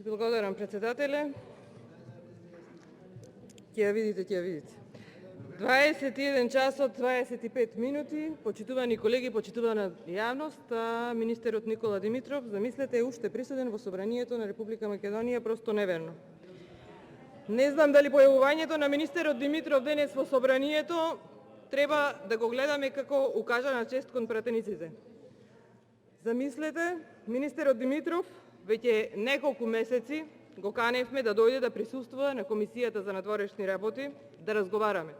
Благодарам, председателе. Ќе ја видите. 21 часот 25 минути, почитувани колеги, почитувана јавност, министерот Никола Димитров, замислете, е уште присутен во Собранието на Република Македонија, просто неверно. Не знам дали појавувањето на министерот Димитров денес во Собранието треба да го гледаме како укажана чест кон пратениците. Замислете, министерот Димитров веќе неколку месеци го каневме да дојде да присуствува на Комисијата за надворешни работи, да разговараме.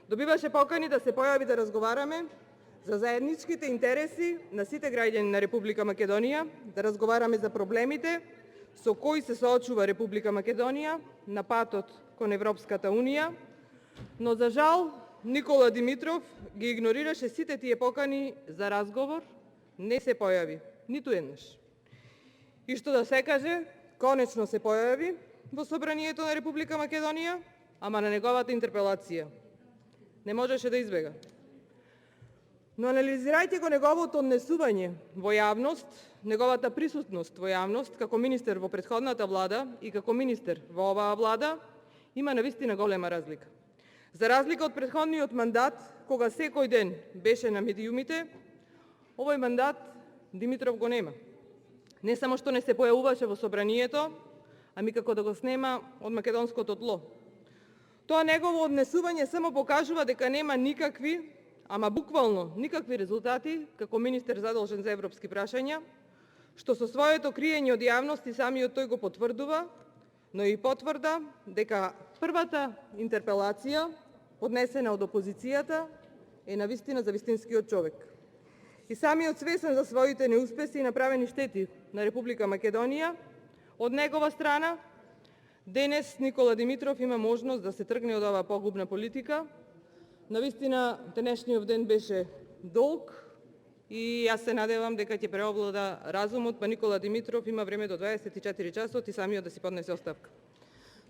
Добиваше покани да се појави да разговараме за заедничките интереси на сите граѓани на Република Македонија, да разговараме за проблемите со кои се соочува Република Македонија на патот кон Европската Унија, но за жал Никола Димитров ги игнорираше сите тие покани за разговор, не се појави, ниту еднаш. И што да се каже, конечно се појави во Собранието на Република Македонија, ама на неговата интерпелација. Не можеше да избега. Но анализирајте го неговото однесување во јавност, неговата присутност во јавност како министер во претходната влада и како министер во оваа влада, има навистина голема разлика. За разлика од претходниот мандат, кога секој ден беше на медиумите, овој мандат Димитров го нема. Не само што не се појавуваше во Собранието, ами како да го снема од македонското тло. Тоа негово однесување само покажува дека нема никакви, ама буквално никакви резултати како министер задолжен за европски прашања, што со своето криење од јавност и самиот тој го потврдува, но и потврда дека првата интерпелација, поднесена од опозицијата, е навистина за вистинскиот човек. И самиот свесен за своите неуспеси и направени штети на Република Македонија, од негова страна, денес Никола Димитров има можност да се тргне од оваа погубна политика. Навистина, денешниот ден беше долг и јас се надевам дека ќе преовлада разумот, па Никола Димитров има време до 24 часот и самиот да си поднесе оставка.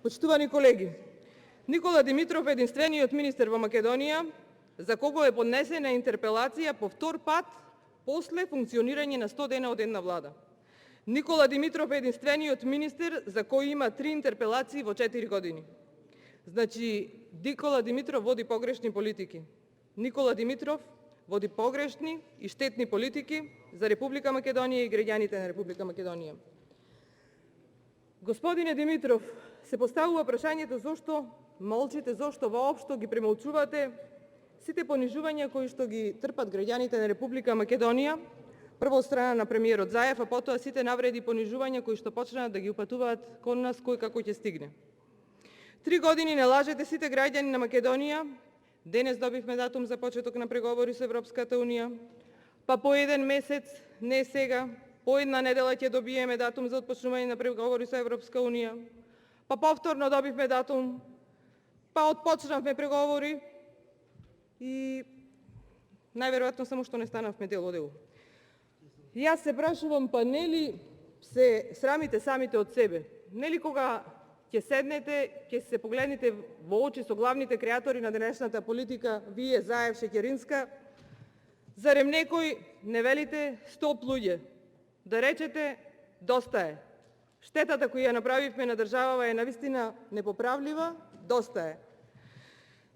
Почитувани колеги, Никола Димитров е единствениот министер во Македонија за кого е поднесена интерпелација по втор пат после функционирање на 100 дена од една влада. Никола Димитров е единствениот министер за кој има 3 интерпелации во 4 години. Значи, Никола Димитров води погрешни политики. Никола Димитров води погрешни и штетни политики за Република Македонија и граѓаните на Република Македонија. Господине Димитров, се поставува прашањето зошто молчите, зошто воопшто ги премолчувате сите понижувања кои што ги трпат граѓаните на Република Македонија, прво од страна на премиерот Заев, а потоа сите навреди и понижувања кои што почнаа да ги упатуваат кон нас кој како ќе стигне. 3 години не лажете сите граѓани на Македонија. Денес добивме датум за почеток на преговори со Европската Унија, па по 1 месец, не сега, по 1 недела ќе добиеме датум за отпочнување на преговори со Европска Унија, па повторно добивме датум, па отпочнавме преговори и најверојатно само што не станавме дел од EU. Јас се прашувам, па нели се срамите самите од себе? Нели кога ќе седнете, ќе се погледнете во очи со главните креатори на денешната политика, вие, Заев, Шекеринска, зарем некој не велите стоп луѓе, да речете доста е. Штетата која ја направивме на државава е навистина непоправлива, доста е.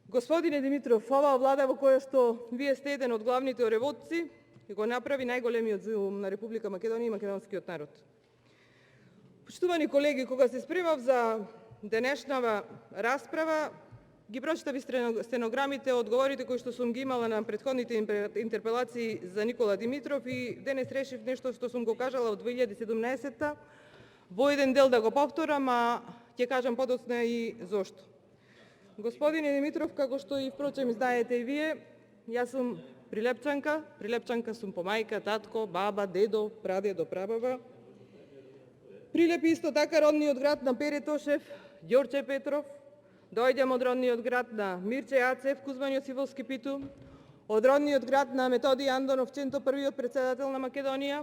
Господине Димитров, оваа влада во која што вие сте еден од главните ореводци, го направи најголемиот зулум на Република Македонија и македонскиот народ. Почитувани колеги, кога се спремав за денешнава расправа, ги прочитав стенограмите од говорите кои што сум ги имала на претходните интерпелации за Никола Димитров и денес решив нешто што сум го кажала од 2017-та, во еден дел да го повторам, а ќе кажам подоцна и зошто. Господине Димитров, како што и впрочем знаете и вие, јас сум прилепчанка сум по мајка, татко, баба, дедо, прадедо, прабаба. Прилеп исто така родниот град на Пере Тошев, Ѓорче Петров, доаѓам од родниот град на Мирче Ацев, Кузман Јосифовски Питу, од родниот град на Методи Андонов Ченто, првиот председател на Македонија.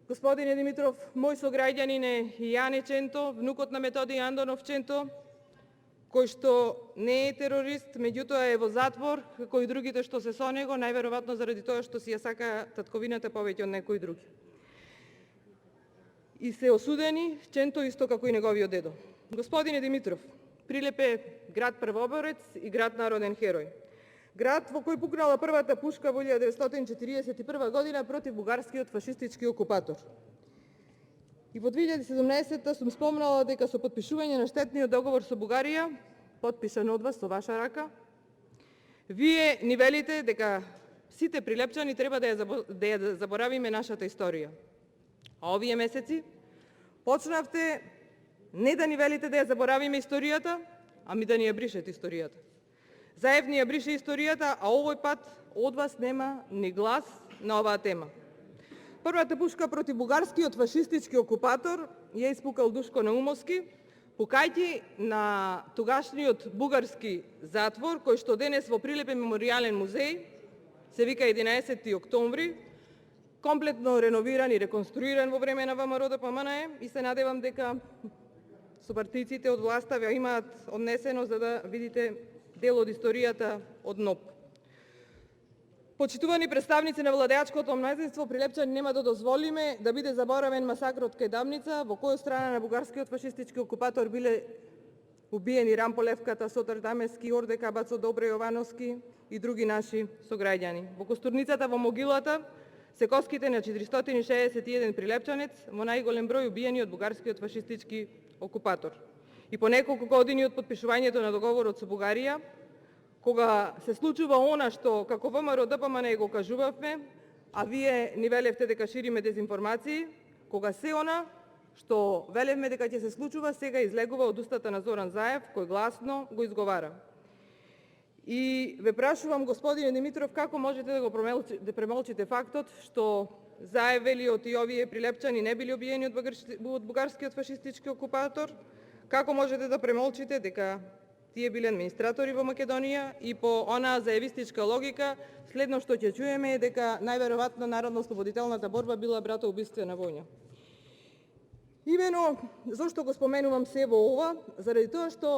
Господине Димитров, мој сограѓанин е Јане Ченто, внукот на Методи Андонов Ченто, кој што не е терорист, меѓутоа е во затвор, како и другите што се со него, најверојатно заради тоа што си ја сака татковината повеќе од некои други. и се осудени, ченто исто како и неговиот дедо. Господине Димитров, Прилеп е град првоборец и град народен херој. Град во кој пукнала првата пушка во 1941 година против бугарскиот фашистички окупатор. И во 2017 сум спомнала дека со подпишување на штетниот договор со Бугарија, подпишан од вас со ваша рака, вие ни велите дека сите прилепчани треба да ја заборавиме нашата историја. А овие месеци почнавте не да ни велите да ја заборавиме историјата, ами да ни ја бришете историјата. Заев ни ја брише историјата, а овој пат од вас нема ни глас на оваа тема. Првата пушка против бугарскиот фашистички окупатор ја испукал Душко Наумовски, пукајќи на тогашниот бугарски затвор, кој што денес во Прилеп е меморијален музеј, се вика 11. октомври, комплетно реновиран и реконструиран во време на ВМРО ДПМНЕ, и се надевам дека сопартијците од власта ве имаат однесено за да видите дел од историјата од НОП. Почитувани представници на владеачкото мнозинство, прилепчани нема да дозволиме да биде заборавен масакрот кај Дамница, во кој страна на бугарскиот фашистички окупатор биле убиени Рампо Левката, Сотар Дамески, Орде Кабацо, Добре Јовановски и други наши сограѓани. Во Костурницата во могилата се коските на 461 прилепчанец, во најголем број убиени од бугарскиот фашистички окупатор. И по неколку години од подпишувањето на договорот со Бугарија, кога се случува она што како ВМРО ДПМНЕ го кажувавме, а вие ни велевте дека шириме дезинформации, кога се она што велевме дека ќе се случува, сега излегува од устата на Зоран Заев, кој гласно го изговара. И ве прашувам, господине Димитров, како можете да премолчите фактот што Заев вели од и овие прилепчани не били убиени од бугарскиот фашистички окупатор? Како можете да премолчите дека тие биле администратори во Македонија и по онаа заевистичка логика, следно што ќе чуеме е дека најверојатно народно-ослободителната борба била братоубиствена војна. Имено зошто го споменувам се во ова, заради тоа што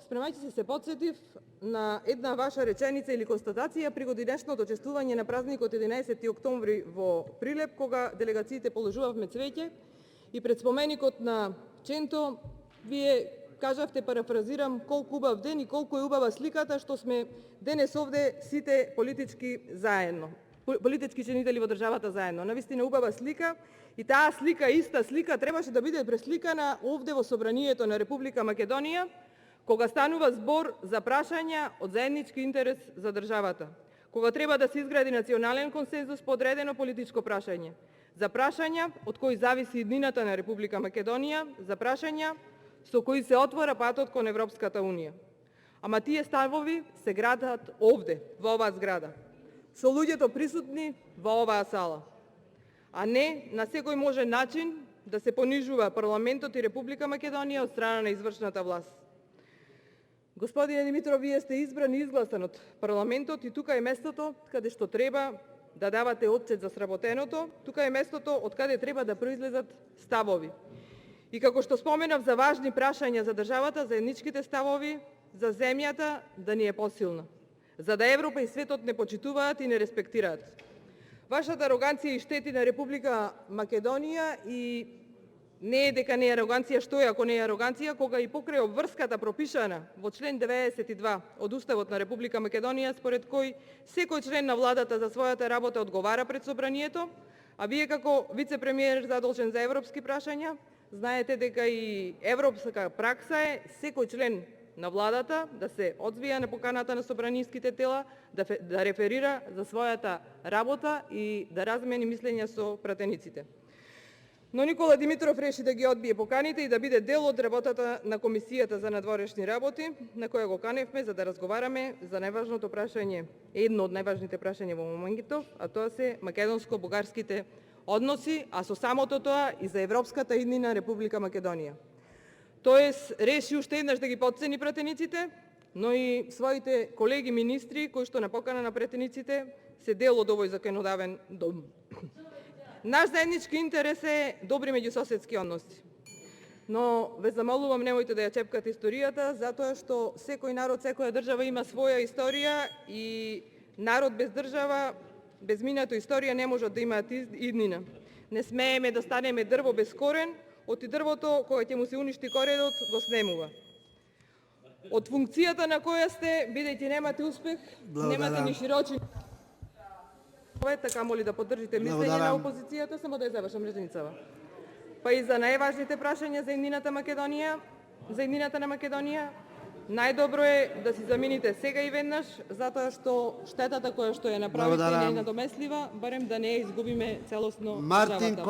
спремајќи се потсетив на една ваша реченица или констатација при годинешното чествување на празникот 11. октомври во Прилеп, кога делегациите положувавме цвеќе и пред споменикот на Ченто, вие кажавте, парафразирам, колку убав ден и колку е убава сликата што сме денес овде сите политички заедно. Политички чинители во државата заедно. Навистина убава слика и таа слика, иста слика, требаше да биде пресликана овде во Собранието на Република Македонија, кога станува збор за прашања од заеднички интерес за државата. Кога треба да се изгради национален консензус по одредено политичко прашање. За прашања од кои зависи иднината на Република Македонија, за прашања со кои се отвора патот кон Европската Унија. Ама тие ставови се градат овде, во оваа зграда, со луѓето присутни во оваа сала, а не на секој можен начин да се понижува парламентот и Република Македонија од страна на извршната власт. Господине Димитров, вие сте избран и изгласан од парламентот и тука е местото каде што треба да давате отчет за сработеното, тука е местото од каде треба да произлезат ставови. И како што споменав за важни прашања за државата, заедничките ставови за земјата да ни е посилна, за да Европа и светот не почитуваат и не респектираат. Вашата ароганција и штети на Република Македонија и не е дека не е ароганција, што е ако не е ароганција, кога и покрај обврската пропишана во член 92 од Уставот на Република Македонија, според кој секој член на владата за својата работа одговара пред собранието, а вие како вице-премиер задолжен за европски прашања, знаете дека и европска пракса е секој член на владата да се одзвија на поканата на собраниските тела, да реферира за својата работа и да размени мислења со пратениците. Но Никола Димитров реши да ги одбие поканите и да биде дел од работата на Комисијата за надворешни работи, на која го каневме за да разговараме за најважното прашање, едно од најважните прашања во моментов, а тоа се македонско-бугарските односи, а со самото тоа и за европската иднина Република Македонија. Тоест, реши уште еднаш да ги потцени пратениците, но и своите колеги министри, кои што на покана на пратениците се дел од овој законодавен дом. Наш заеднички интерес е добри меѓусоседски односи. Но ве замолувам, немојте да ја чепкате историјата, затоа што секој народ, секоја држава има своја историја и народ без држава, без минато историја не можат да имаат иднина. Не смееме да станеме дрво без корен, оти дрвото кое ќе му се уништи коредот го снемува. Од функцијата на која сте, бидејќи немате успех, немате ни широчини, така моли да поддржите мислење на опозицијата, само да ја завршам реченицава. Па и за најважните прашања за иднината на Македонија, најдобро е да си замените сега и веднаш, затоа што штетата која што ја направите е ненадомеслива, барем да не ја изгубиме целосно државата.